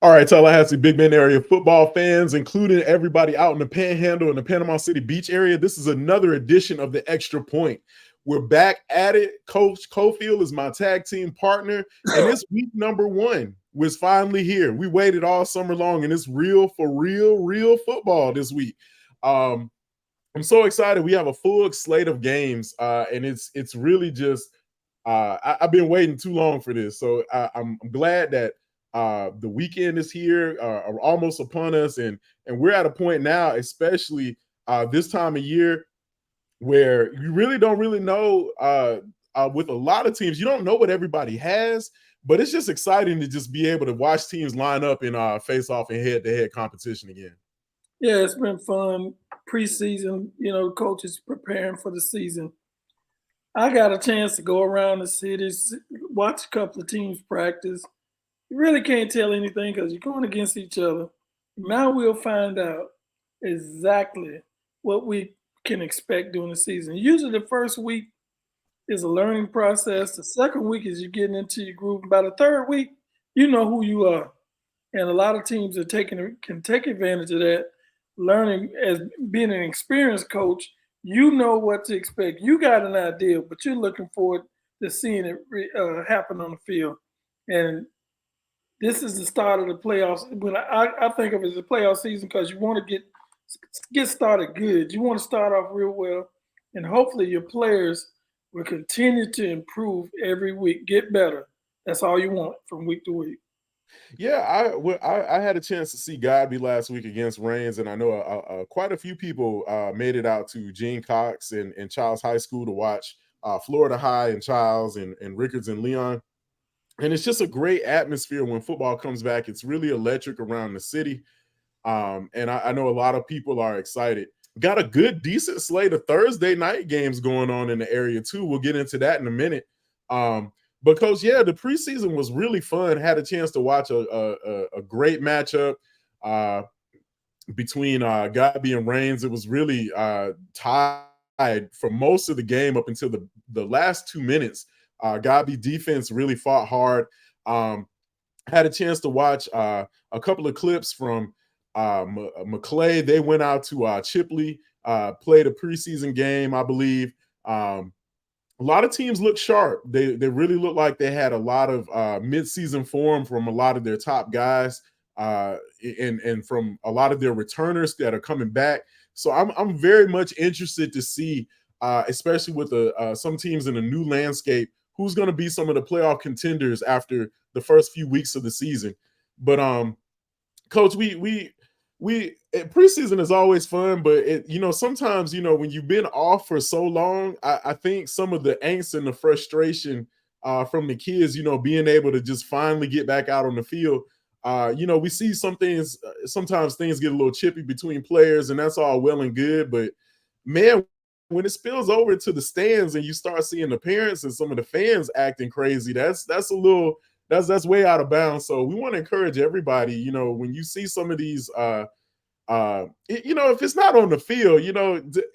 All right, Tallahassee, Big Bend area football fans, including everybody out in the Panhandle and the Panama City Beach area. This is another edition of the Extra Point. We're back at it. Coach Cofield is my tag team partner, and it's week number one was finally here. We waited all summer long, and it's real for real football this week. Um, I'm so excited. We have a full slate of games, and it's really just I've been waiting too long for this, so I'm glad that the weekend is here, almost upon us, and we're at a point now, especially this time of year, where you really don't really know. With a lot of teams, you don't know what everybody has, but it's just exciting to just be able to watch teams line up in face off and head to head competition again. Yeah, it's been fun. Preseason, coaches preparing for the season. I got a chance to go around the cities, watch a couple of teams practice. You really can't tell anything because you're going against each other. Now we'll find out exactly what we can expect during the season. Usually, the first week is a learning process. The second week is you're getting into your groove. By the third week, you know who you are, and a lot of teams are can take advantage of that. Learning as being an experienced coach, you know what to expect. You got an idea, but you're looking forward to seeing it happen on the field. And this is the start of the playoffs. When I think of it as a playoff season because you want to get started good. You want to start off real well, and hopefully your players will continue to improve every week, get better. That's all you want from week to week. Yeah, I had a chance to see Godby last week against Reigns, and I know quite a few people made it out to Gene Cox and Childs High School to watch Florida High and Childs and Rickards and Leon. And it's just a great atmosphere when football comes back. It's really electric around the city. And I know a lot of people are excited. Got a good, decent slate of Thursday night games going on in the area, too. We'll get into that in a minute. Because, yeah, the preseason was really fun. Had a chance to watch a great matchup between Gabi and Reigns. It was really tied for most of the game up until the last 2 minutes. Gabi defense really fought hard. Had a chance to watch a couple of clips from McClay. They went out to Chipley, played a preseason game, I believe. A lot of teams look sharp. They really look like they had a lot of midseason form from a lot of their top guys, and from a lot of their returners that are coming back. So I'm very much interested to see, especially with some teams in a new landscape, who's going to be some of the playoff contenders after the first few weeks of the season. But Coach, preseason is always fun, but sometimes when you've been off for so long, I think some of the angst and the frustration from the kids, being able to just finally get back out on the field. We see some things. Sometimes things get a little chippy between players, and that's all well and good. But man, when it spills over to the stands and you start seeing the parents and some of the fans acting crazy, that's a little that's way out of bounds. So we want to encourage everybody, when you see some of these if it's not on the field,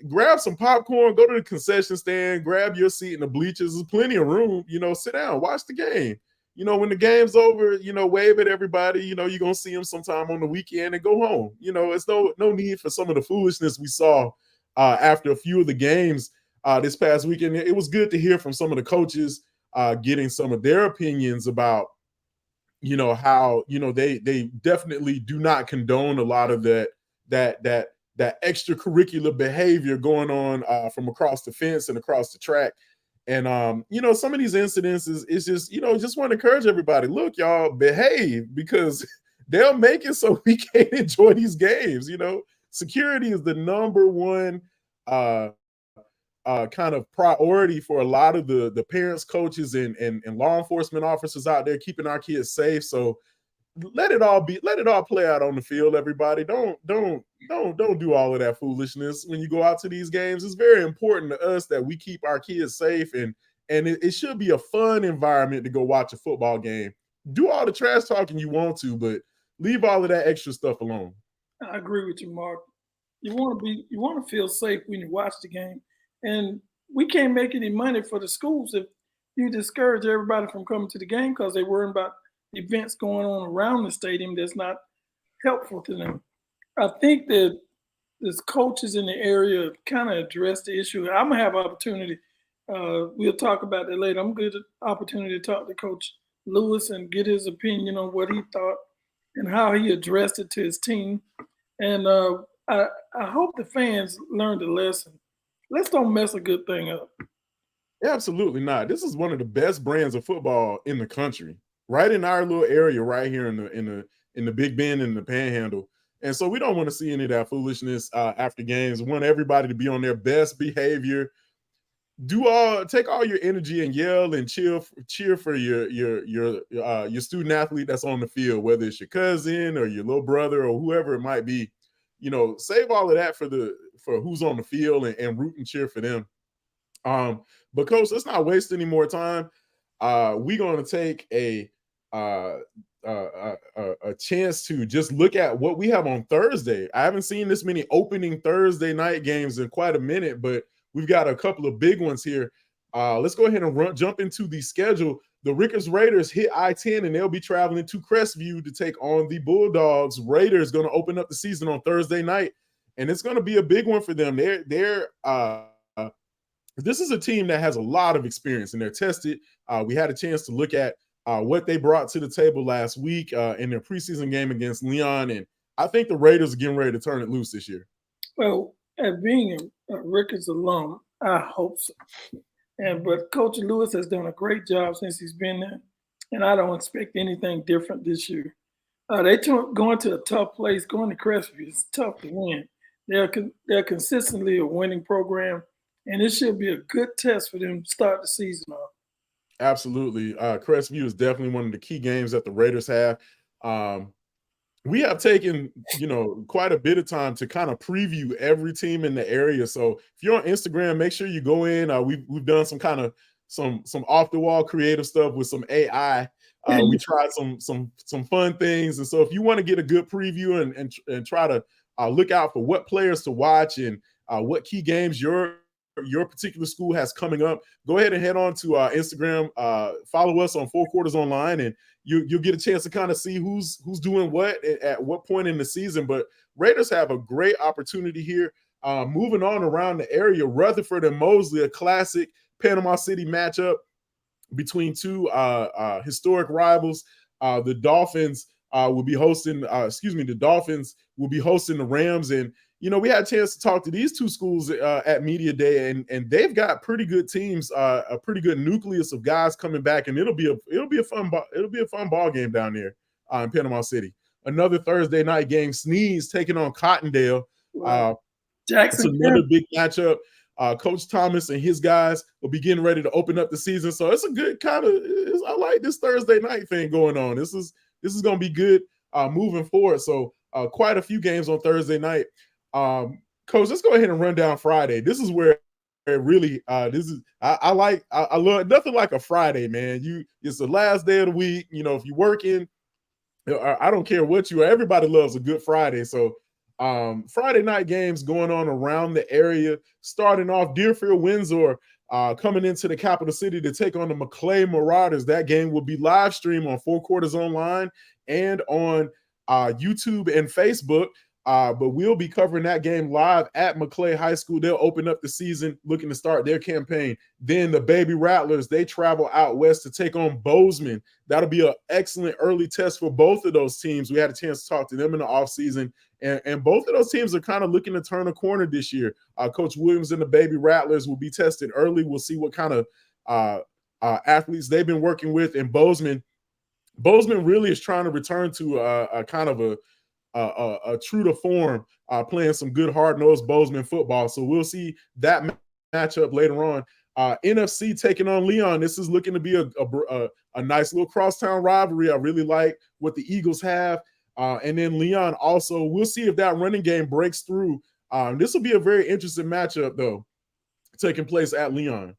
grab some popcorn, go to the concession stand, grab your seat in the bleachers. There's plenty of room, sit down, watch the game. When the game's over, wave at everybody. You're gonna see them sometime on the weekend and go home. It's no need for some of the foolishness we saw after a few of the games this past weekend. It was good to hear from some of the coaches getting some of their opinions about how they definitely do not condone a lot of that extracurricular behavior going on from across the fence and across the track. And some of these incidents is just want to encourage everybody. Look, y'all, behave, because they'll make it so we can't enjoy these games. Security is the number one kind of priority for a lot of the parents, coaches, and law enforcement officers out there keeping our kids safe. So let it all play out on the field. Everybody, don't do all of that foolishness when you go out to these games. It's very important to us that we keep our kids safe, and it should be a fun environment to go watch a football game. Do all the trash talking you want to, but leave all of that extra stuff alone. I agree with you, Mark. You want to feel safe when you watch the game, and we can't make any money for the schools if you discourage everybody from coming to the game because they worrying about events going on around the stadium that's not helpful to them. I think that there's coaches in the area kind of address the issue. I'm gonna have opportunity. We'll talk about that later. I'm going to get an opportunity to talk to Coach Lewis and get his opinion on what he thought and how he addressed it to his team. And I hope the fans learned a lesson. Let's don't mess a good thing up. Absolutely not. This is one of the best brands of football in the country, right in our little area, right here in the Big Bend and the Panhandle. And so we don't want to see any of that foolishness after games. We want everybody to be on their best behavior. Take all your energy and yell and cheer for your student athlete that's on the field, whether it's your cousin or your little brother or whoever it might be. Save all of that for who's on the field and root and cheer for them. But coach, let's not waste any more time. We're going to take a chance to just look at what we have on Thursday. I haven't seen this many opening Thursday night games in quite a minute, but we've got a couple of big ones here. Let's go ahead and jump into the schedule. The Ricketts Raiders hit I-10, and they'll be traveling to Crestview to take on the Bulldogs. Raiders going to open up the season on Thursday night, and it's going to be a big one for them. This is a team that has a lot of experience, and they're tested. We had a chance to look at what they brought to the table last week in their preseason game against Leon, and I think the Raiders are getting ready to turn it loose this year. Well, as being a Ricketts alum, I hope so. But Coach Lewis has done a great job since he's been there, and I don't expect anything different this year. Going to a tough place, going to Crestview, it's tough to win. They're consistently a winning program, and it should be a good test for them to start the season off. Absolutely. Crestview is definitely one of the key games that the Raiders have. We have taken, quite a bit of time to kind of preview every team in the area. So if you're on Instagram, make sure you go in. We've done some kind of some off the wall creative stuff with some AI. We tried some fun things, and so if you want to get a good preview and try to look out for what players to watch and what key games your particular school has coming up, go ahead and head on to Instagram. Follow us on 4 Quarters Online, and you'll get a chance to kind of see who's doing what at what point in the season. But Raiders have a great opportunity here. Moving on around the area, Rutherford and Mosley, a classic Panama City matchup between two historic rivals. The Dolphins will be hosting. The Dolphins will be hosting the Rams, and we had a chance to talk to these two schools at Media Day, and they've got pretty good teams, a pretty good nucleus of guys coming back, and it'll be a fun ball game down there in Panama City. Another Thursday night game, Sneeze taking on Cottondale. Wow. Jackson, it's another big matchup. Coach Thomas and his guys will be getting ready to open up the season, so it's a good kind of. I like this Thursday night thing going on. This is going to be good moving forward. So quite a few games on Thursday night. Coach, let's go ahead and run down Friday. This is where it really I love nothing like a Friday, man. It's the last day of the week. If you're working, I don't care what you are. Everybody loves a good Friday. So Friday night games going on around the area, starting off Deerfield Windsor coming into the capital city to take on the McClay Marauders. That game will be live streamed on 4 Quarters Online and on YouTube and Facebook. But we'll be covering that game live at McClay High School. They'll open up the season looking to start their campaign. Then the Baby Rattlers, they travel out west to take on Bozeman. That'll be an excellent early test for both of those teams. We had a chance to talk to them in the offseason, and both of those teams are kind of looking to turn a corner this year. Coach Williams and the Baby Rattlers will be tested early. We'll see what kind of athletes they've been working with. And Bozeman really is trying to return to a kind of a true to form, playing some good hard-nosed Bozeman football. So we'll see that matchup later on. NFC taking on Leon. This is looking to be a nice little crosstown rivalry. I really like what the Eagles have. And then Leon also, we'll see if that running game breaks through. This will be a very interesting matchup, though, taking place at Leon.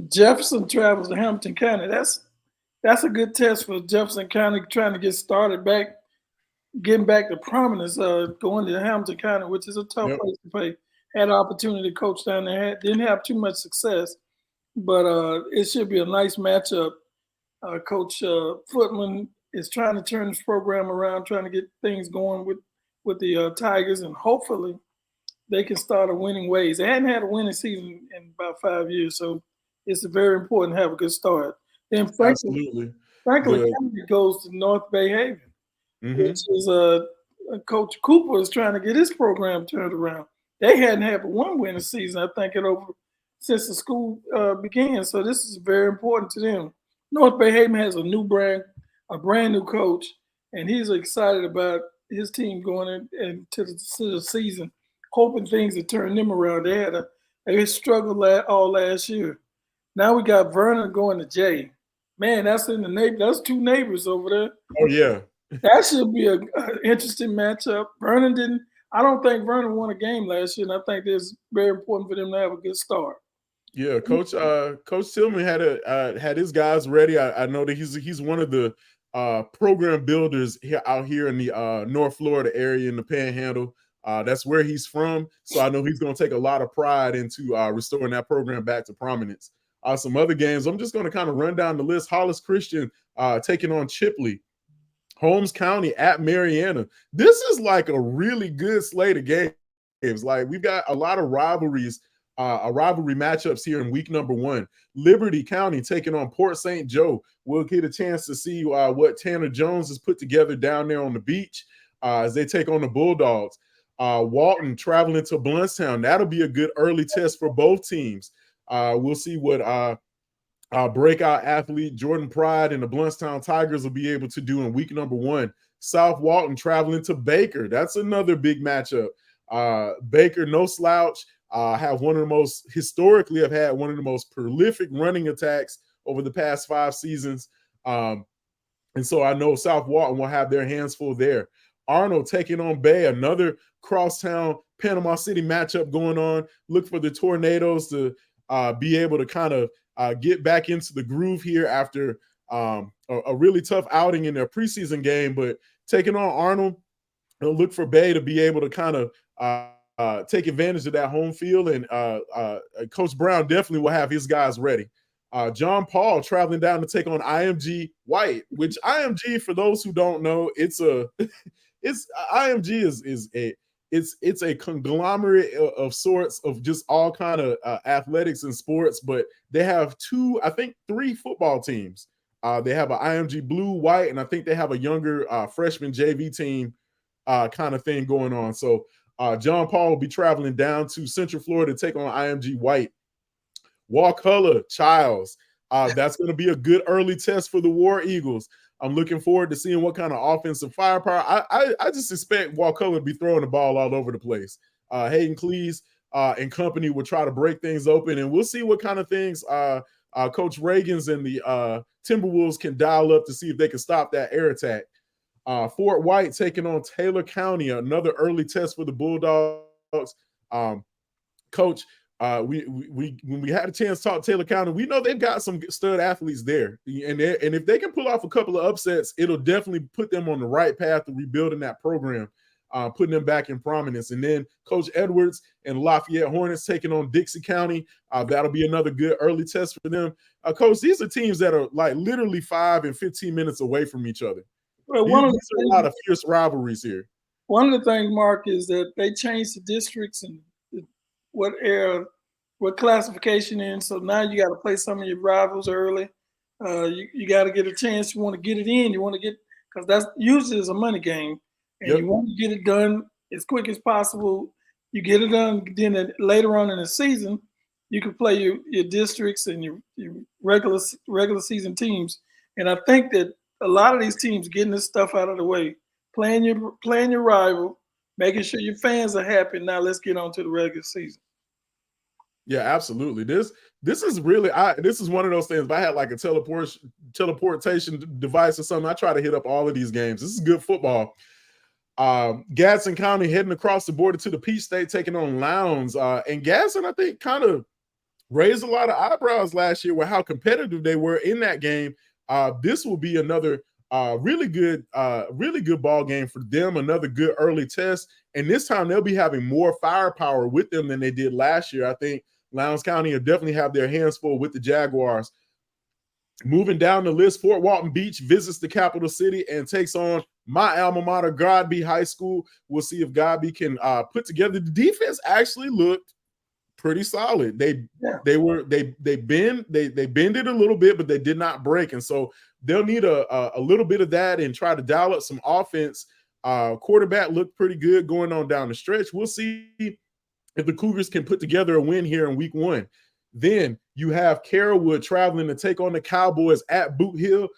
Jefferson travels to Hamilton County. That's a good test for Jefferson County trying to get started back, getting back to prominence, going to Hamilton County, which is a tough place to play. Had an opportunity to coach down there, didn't have too much success. but it should be a nice matchup. Coach Footman is trying to turn this program around, trying to get things going with the Tigers, and hopefully they can start a winning ways. They hadn't had a winning season in about 5 years, so it's very important to have a good start. Then Absolutely. Franklin The County goes to North Bay Haven, which mhm. is Coach Cooper is trying to get his program turned around. They hadn't had one winning season, I think, it over since the school began. So this is very important to them. North Bay Haven has a brand new coach, and he's excited about his team going into the season, hoping things will turn them around. They struggled all last year. Now we got Vernon going to Jay. Man, that's in the neighbor. That's two neighbors over there. Oh yeah. That should be an interesting matchup. Vernon didn't. I don't think Vernon won a game last year, and I think it's very important for them to have a good start. Yeah, Coach Tillman had his guys ready. I know that he's one of the program builders out here in the North Florida area in the Panhandle. That's where he's from, so I know he's going to take a lot of pride into restoring that program back to prominence. Some other games, I'm just going to kind of run down the list. Hollis Christian taking on Chipley. Holmes County at Mariana. This is like a really good slate of games. Like we've got a lot of rivalries, rivalry matchups here in week number 1. Liberty County taking on Port St. Joe. We'll get a chance to see what Tanner Jones has put together down there on the beach as they take on the Bulldogs. Walton traveling to Bluntstown. That'll be a good early test for both teams. We'll see what breakout athlete Jordan Pride and the Bluntstown Tigers will be able to do in week number 1. South Walton traveling to Baker. That's another big matchup. Baker, no slouch, have had one of the most prolific running attacks over the past 5 seasons. And so I know South Walton will have their hands full there. Arnold taking on Bay, another crosstown Panama City matchup going on. Look for the Tornadoes to be able to kind of get back into the groove here after a really tough outing in their preseason game. But taking on Arnold, look for Bay to be able to kind of take advantage of that home field. And Coach Brown definitely will have his guys ready. John Paul traveling down to take on IMG White, which IMG, for those who don't know, IMG is a conglomerate of sorts of just all kind of athletics and sports, but they have 3 football teams. They have an IMG Blue, White, and I think they have a younger freshman JV team kind of thing going on. So John Paul will be traveling down to Central Florida to take on IMG White. Wakulla Childs. That's going to be a good early test for the War Eagles. I'm looking forward to seeing what kind of offensive firepower. I just expect Wakulla to be throwing the ball all over the place. Hayden Cleese and company will try to break things open, and we'll see what kind of things Coach Reagan's and the Timberwolves can dial up to see if they can stop that air attack. Fort White taking on Taylor County, another early test for the Bulldogs. Coach, when we had a chance to talk to Taylor County, we know they've got some stud athletes there, and if they can pull off a couple of upsets, it'll definitely put them on the right path to rebuilding that program, putting them back in prominence. And then Coach Edwards and Lafayette Hornets taking on Dixie County. That'll be another good early test for them. Coach, these are teams that are like literally 5 and 15 minutes away from each other. Well, These are a lot of fierce rivalries here. One of the things, Mark, is that they changed the districts and what classification in. So now you got to play some of your rivals early. You got to get a chance. You want to get it in. You want to get, because that's usually is a money game, and you want to get it done as quick as possible. You get it done. Then later on in the season, you can play your districts and your regular season teams. And I think that a lot of these teams getting this stuff out of the way, playing your rival, making sure your fans are happy. Now let's get on to the regular season. Yeah, absolutely. This is really this is one of those things. If I had like a teleportation device or something, I try to hit up all of these games. This is good football. Gadsden County heading across the border to the Peach State, taking on Lowndes. And Gadsden, I think, kind of raised a lot of eyebrows last year with how competitive they were in that game. This will be another really good ball game for them. Another good early test, and this time they'll be having more firepower with them than they did last year. I think Lowndes County will definitely have their hands full with the Jaguars. Moving down the list, Fort Walton Beach visits the capital city and takes on my alma mater, Godby High School. We'll see if Godby can put together. The defense actually looked pretty solid. They bended a little bit, but they did not break, and so they'll need a little bit of that and try to dial up some offense. Quarterback looked pretty good going on down the stretch. We'll see if the Cougars can put together a win here in week 1. Then you have Carrollwood traveling to take on the Cowboys at Boot Hill.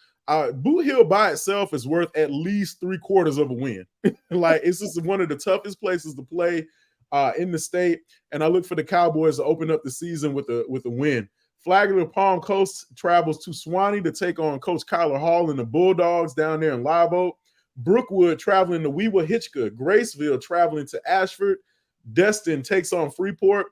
Boot Hill by itself is worth at least 3/4 of a win. Like, it's just one of the toughest places to play in the state. And I look for the Cowboys to open up the season with a win. Flagler Palm Coast travels to Swanee to take on Coach Kyler Hall and the Bulldogs down there in Live Oak. Brookwood traveling to Weewa Hitchcock. Graceville traveling to Ashford. Destin takes on Freeport.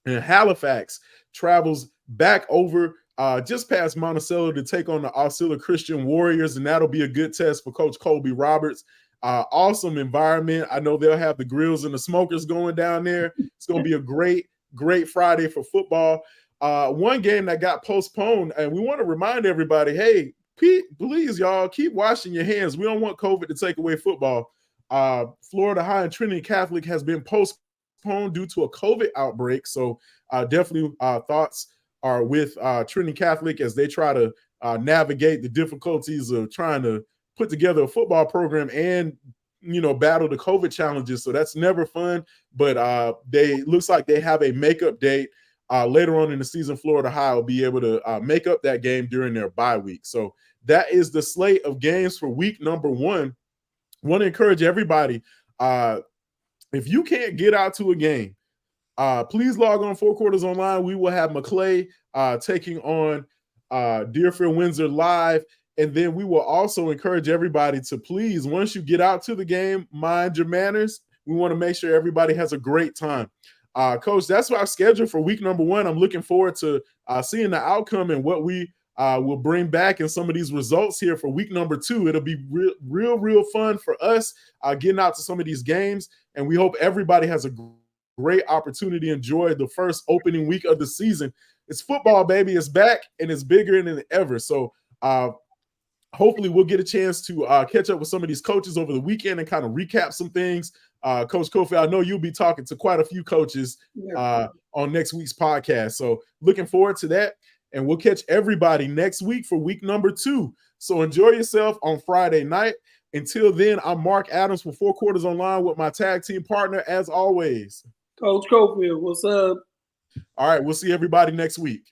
And Halifax travels back over just past Monticello to take on the Osceola Christian Warriors, and that'll be a good test for Coach Colby Roberts. Awesome environment. I know they'll have the grills and the smokers going down there. It's going to be a great Friday for football. One game that got postponed, and we want to remind everybody, hey, please, y'all, keep washing your hands. We don't want COVID to take away football. Florida High and Trinity Catholic has been postponed due to a COVID outbreak. So definitely thoughts are with Trinity Catholic as they try to navigate the difficulties of trying to put together a football program and, battle the COVID challenges. So that's never fun, but looks like they have a makeup date later on in the season. Florida High will be able to make up that game during their bye week. So that is the slate of games for week number 1. Want to encourage everybody, if you can't get out to a game, please log on 4 Quarters Online. We will have McClay taking on Deerfield Windsor live. And then we will also encourage everybody to please, once you get out to the game, mind your manners. We want to make sure everybody has a great time. Coach, that's our schedule for week number 1. I'm looking forward to seeing the outcome and what we will bring back in some of these results here for week number 2. It'll be real fun for us getting out to some of these games. And we hope everybody has a great opportunity to enjoy the first opening week of the season. It's football, baby. It's back, and it's bigger than ever. So hopefully we'll get a chance to catch up with some of these coaches over the weekend and kind of recap some things. Coach Kofi, I know you'll be talking to quite a few coaches on next week's podcast. So looking forward to that. And we'll catch everybody next week for week number 2. So enjoy yourself on Friday night. Until then, I'm Mark Adams for 4 Quarters Online with my tag team partner, as always, Coach Cofield. What's up? All right, we'll see everybody next week.